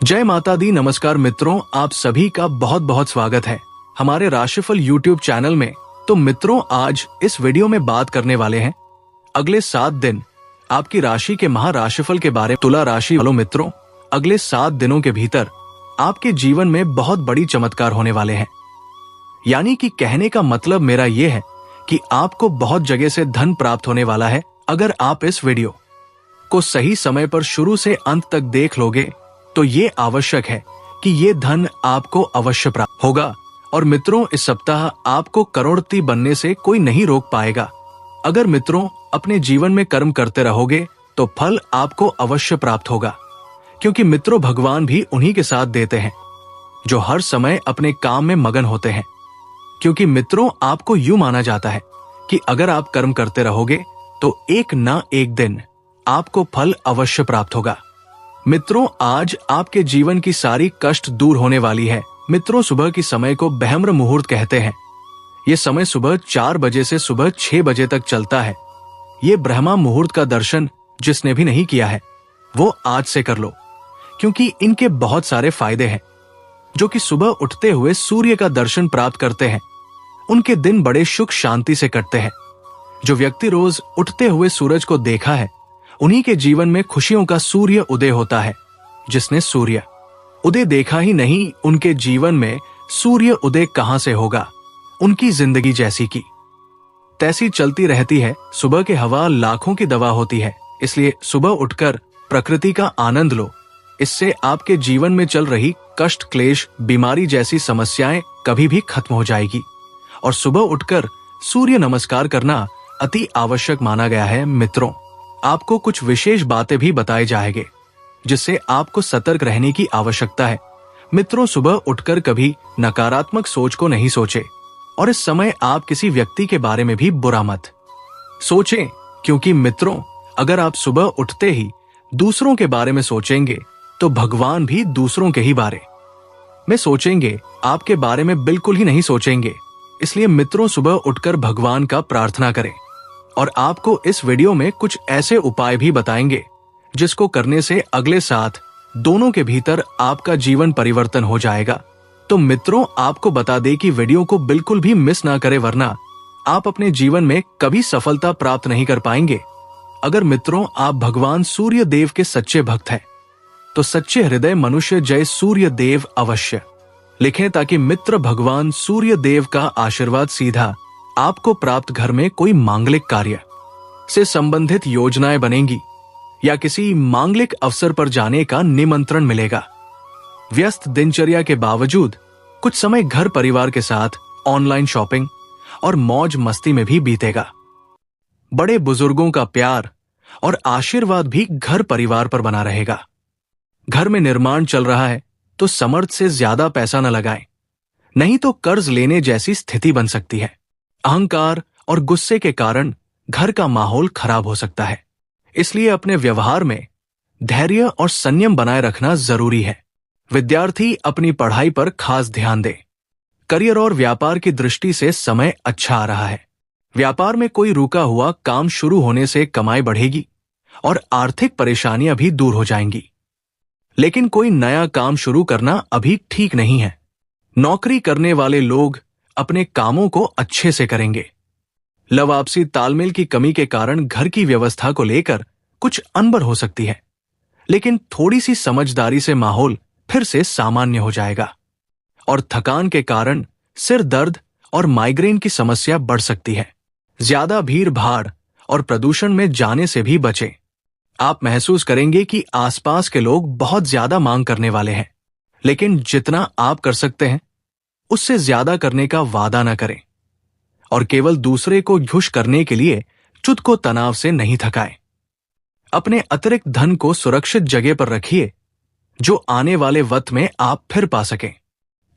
जय माता दी। नमस्कार मित्रों, आप सभी का बहुत बहुत स्वागत है हमारे राशिफल यूट्यूब चैनल में। तो मित्रों, आज इस वीडियो में बात करने वाले हैं अगले 7 दिन आपकी राशि के महाराशिफल के बारे में। तुला राशि वालों मित्रों, अगले 7 दिनों के भीतर आपके जीवन में बहुत बड़ी चमत्कार होने वाले हैं। यानी कि कहने का मतलब मेरा यह है कि आपको बहुत जगह से धन प्राप्त होने वाला है। अगर आप इस वीडियो को सही समय पर शुरू से अंत तक देख लोगे तो ये आवश्यक है कि ये धन आपको अवश्य प्राप्त होगा। और मित्रों, इस सप्ताह आपको करोड़पति बनने से कोई नहीं रोक पाएगा। अगर मित्रों अपने जीवन में कर्म करते रहोगे तो फल आपको अवश्य प्राप्त होगा, क्योंकि मित्रों भगवान भी उन्हीं के साथ देते हैं जो हर समय अपने काम में मगन होते हैं। क्योंकि मित्रों आपको यूं माना जाता है कि अगर आप कर्म करते रहोगे तो एक ना एक दिन आपको फल अवश्य प्राप्त होगा। मित्रों, आज आपके जीवन की सारी कष्ट दूर होने वाली है। मित्रों, सुबह की समय को ब्रह्म मुहूर्त कहते हैं। ये समय सुबह 4 बजे से सुबह 6 बजे तक चलता है। ये ब्रह्मा मुहूर्त का दर्शन जिसने भी नहीं किया है वो आज से कर लो, क्योंकि इनके बहुत सारे फायदे हैं। जो कि सुबह उठते हुए सूर्य का दर्शन प्राप्त करते हैं उनके दिन बड़े सुख शांति से कटते हैं। जो व्यक्ति रोज उठते हुए सूरज को देखा है उन्हीं के जीवन में खुशियों का सूर्य उदय होता है। जिसने सूर्य उदय देखा ही नहीं, उनके जीवन में सूर्य उदय कहां से होगा। उनकी जिंदगी जैसी की तैसी चलती रहती है। सुबह की हवा लाखों की दवा होती है, इसलिए सुबह उठकर प्रकृति का आनंद लो। इससे आपके जीवन में चल रही कष्ट, क्लेश, बीमारी जैसी समस्याएं कभी भी खत्म हो जाएगी। और सुबह उठकर सूर्य नमस्कार करना अति आवश्यक माना गया है। मित्रों, आपको कुछ विशेष बातें भी बताए जाएंगे जिससे आपको सतर्क रहने की आवश्यकता है। मित्रों, सुबह उठकर कभी नकारात्मक सोच को नहीं सोचे, और इस समय आप किसी व्यक्ति के बारे में भी बुरा मत सोचें, क्योंकि मित्रों अगर आप सुबह उठते ही दूसरों के बारे में सोचेंगे तो भगवान भी दूसरों के ही बारे में सोचेंगे, आपके बारे में बिल्कुल ही नहीं सोचेंगे। इसलिए मित्रों, सुबह उठकर भगवान का प्रार्थना करें। और आपको इस वीडियो में कुछ ऐसे उपाय भी बताएंगे जिसको करने से अगले 7 दोनों के भीतर आपका जीवन परिवर्तन हो जाएगा। तो मित्रों, आपको बता दें कि वीडियो को बिल्कुल भी मिस ना करें, वरना आप अपने जीवन में कभी सफलता प्राप्त नहीं कर पाएंगे। अगर मित्रों आप भगवान सूर्य देव के सच्चे भक्त हैं तो सच्चे हृदय मनुष्य जय सूर्य देव अवश्य लिखें, ताकि मित्र भगवान सूर्य देव का आशीर्वाद सीधा आपको प्राप्त। घर में कोई मांगलिक कार्य से संबंधित योजनाएं बनेंगी या किसी मांगलिक अवसर पर जाने का निमंत्रण मिलेगा। व्यस्त दिनचर्या के बावजूद कुछ समय घर परिवार के साथ ऑनलाइन शॉपिंग और मौज मस्ती में भी बीतेगा। बड़े बुजुर्गों का प्यार और आशीर्वाद भी घर परिवार पर बना रहेगा। घर में निर्माण चल रहा है तो समर्थ से ज्यादा पैसा न लगाएं, नहीं तो कर्ज लेने जैसी स्थिति बन सकती है। अहंकार और गुस्से के कारण घर का माहौल खराब हो सकता है, इसलिए अपने व्यवहार में धैर्य और संयम बनाए रखना जरूरी है। विद्यार्थी अपनी पढ़ाई पर खास ध्यान दे। करियर और व्यापार की दृष्टि से समय अच्छा आ रहा है। व्यापार में कोई रुका हुआ काम शुरू होने से कमाई बढ़ेगी और आर्थिक परेशानियां भी दूर हो जाएंगी। लेकिन कोई नया काम शुरू करना अभी ठीक नहीं है। नौकरी करने वाले लोग अपने कामों को अच्छे से करेंगे। लव आपसी तालमेल की कमी के कारण घर की व्यवस्था को लेकर कुछ अनबन हो सकती है, लेकिन थोड़ी सी समझदारी से माहौल फिर से सामान्य हो जाएगा। और थकान के कारण सिर दर्द और माइग्रेन की समस्या बढ़ सकती है। ज्यादा भीड़ भाड़ और प्रदूषण में जाने से भी बचें। आप महसूस करेंगे कि आसपास के लोग बहुत ज्यादा मांग करने वाले हैं, लेकिन जितना आप कर सकते हैं उससे ज्यादा करने का वादा न करें। और केवल दूसरे को खुश करने के लिए खुद को तनाव से नहीं थकाएं। अपने अतिरिक्त धन को सुरक्षित जगह पर रखिए जो आने वाले वक्त में आप फिर पा सकें।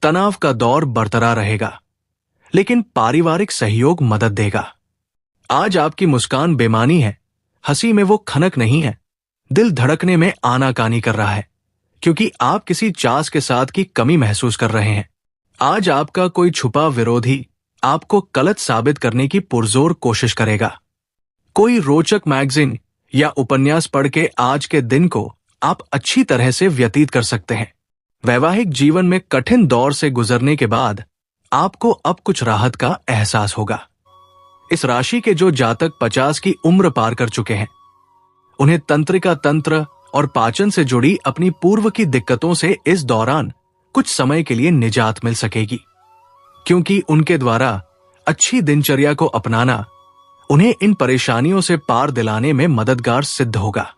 तनाव का दौर बरकरार रहेगा, लेकिन पारिवारिक सहयोग मदद देगा। आज आपकी मुस्कान बेमानी है, हंसी में वो खनक नहीं है। दिल धड़कने में आनाकानी कर रहा है, क्योंकि आप किसी चास के साथ की कमी महसूस कर रहे हैं। आज आपका कोई छुपा विरोधी आपको गलत साबित करने की पुरजोर कोशिश करेगा। कोई रोचक मैगजीन या उपन्यास पढ़ के आज के दिन को आप अच्छी तरह से व्यतीत कर सकते हैं। वैवाहिक जीवन में कठिन दौर से गुजरने के बाद आपको अब कुछ राहत का एहसास होगा। इस राशि के जो जातक 50 की उम्र पार कर चुके हैं, उन्हें तंत्रिका तंत्र और पाचन से जुड़ी अपनी पूर्व की दिक्कतों से इस दौरान कुछ समय के लिए निजात मिल सकेगी, क्योंकि उनके द्वारा अच्छी दिनचर्या को अपनाना उन्हें इन परेशानियों से पार दिलाने में मददगार सिद्ध होगा।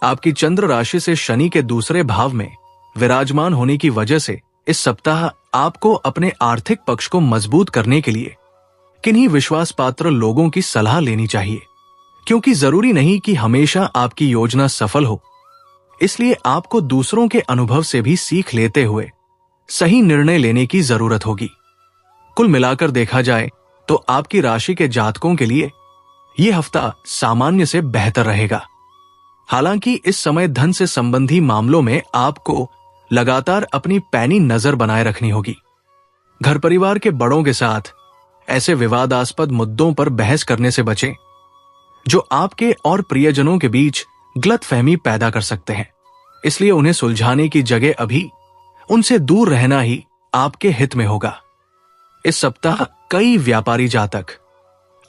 आपकी चंद्र राशि से शनि के दूसरे भाव में विराजमान होने की वजह से इस सप्ताह आपको अपने आर्थिक पक्ष को मजबूत करने के लिए किन्हीं विश्वास पात्र लोगों की सलाह लेनी चाहिए, क्योंकि जरूरी नहीं कि हमेशा आपकी योजना सफल हो। इसलिए आपको दूसरों के अनुभव से भी सीख लेते हुए सही निर्णय लेने की जरूरत होगी। कुल मिलाकर देखा जाए तो आपकी राशि के जातकों के लिए यह हफ्ता सामान्य से बेहतर रहेगा। हालांकि इस समय धन से संबंधी मामलों में आपको लगातार अपनी पैनी नजर बनाए रखनी होगी। घर परिवार के बड़ों के साथ ऐसे विवादास्पद मुद्दों पर बहस करने से बचें जो आपके और प्रियजनों के बीच गलतफहमी पैदा कर सकते हैं। इसलिए उन्हें सुलझाने की जगह अभी उनसे दूर रहना ही आपके हित में होगा। इस सप्ताह कई व्यापारी जातक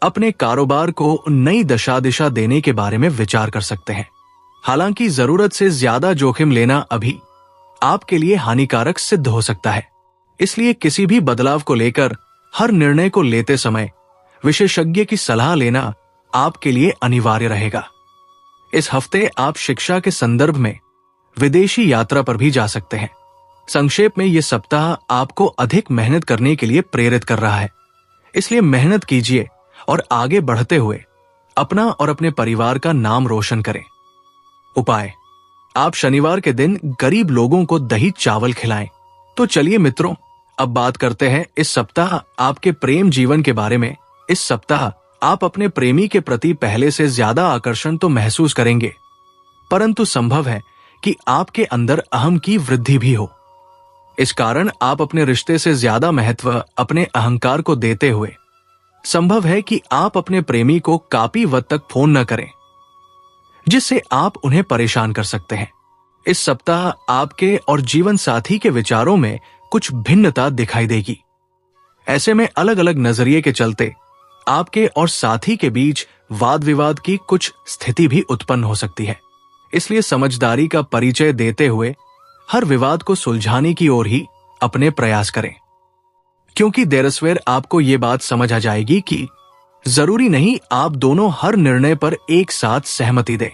अपने कारोबार को नई दशा दिशा देने के बारे में विचार कर सकते हैं। हालांकि जरूरत से ज्यादा जोखिम लेना अभी आपके लिए हानिकारक सिद्ध हो सकता है। इसलिए किसी भी बदलाव को लेकर हर निर्णय को लेते समय विशेषज्ञ की सलाह लेना आपके लिए अनिवार्य रहेगा। इस हफ्ते आप शिक्षा के संदर्भ में विदेशी यात्रा पर भी जा सकते हैं। संक्षेप में यह सप्ताह आपको अधिक मेहनत करने के लिए प्रेरित कर रहा है। इसलिए मेहनत कीजिए और आगे बढ़ते हुए अपना और अपने परिवार का नाम रोशन करें। उपाय: आप शनिवार के दिन गरीब लोगों को दही चावल खिलाएं। तो चलिए मित्रों, अब बात करते हैं इस सप्ताह आपके प्रेम जीवन के बारे में। इस सप्ताह आप अपने प्रेमी के प्रति पहले से ज्यादा आकर्षण तो महसूस करेंगे, परंतु संभव है कि आपके अंदर अहम की वृद्धि भी हो। इस कारण आप अपने रिश्ते से ज्यादा महत्व अपने अहंकार को देते हुए संभव है कि आप अपने प्रेमी को काफी वक्त तक फोन न करें, जिससे आप उन्हें परेशान कर सकते हैं। इस सप्ताह आपके और जीवन साथी के विचारों में कुछ भिन्नता दिखाई देगी। ऐसे में अलग अलग नजरिए के चलते आपके और साथी के बीच वाद विवाद की कुछ स्थिति भी उत्पन्न हो सकती है। इसलिए समझदारी का परिचय देते हुए हर विवाद को सुलझाने की ओर ही अपने प्रयास करें, क्योंकि देर सवेर आपको ये बात समझ आ जाएगी कि जरूरी नहीं आप दोनों हर निर्णय पर एक साथ सहमति दें।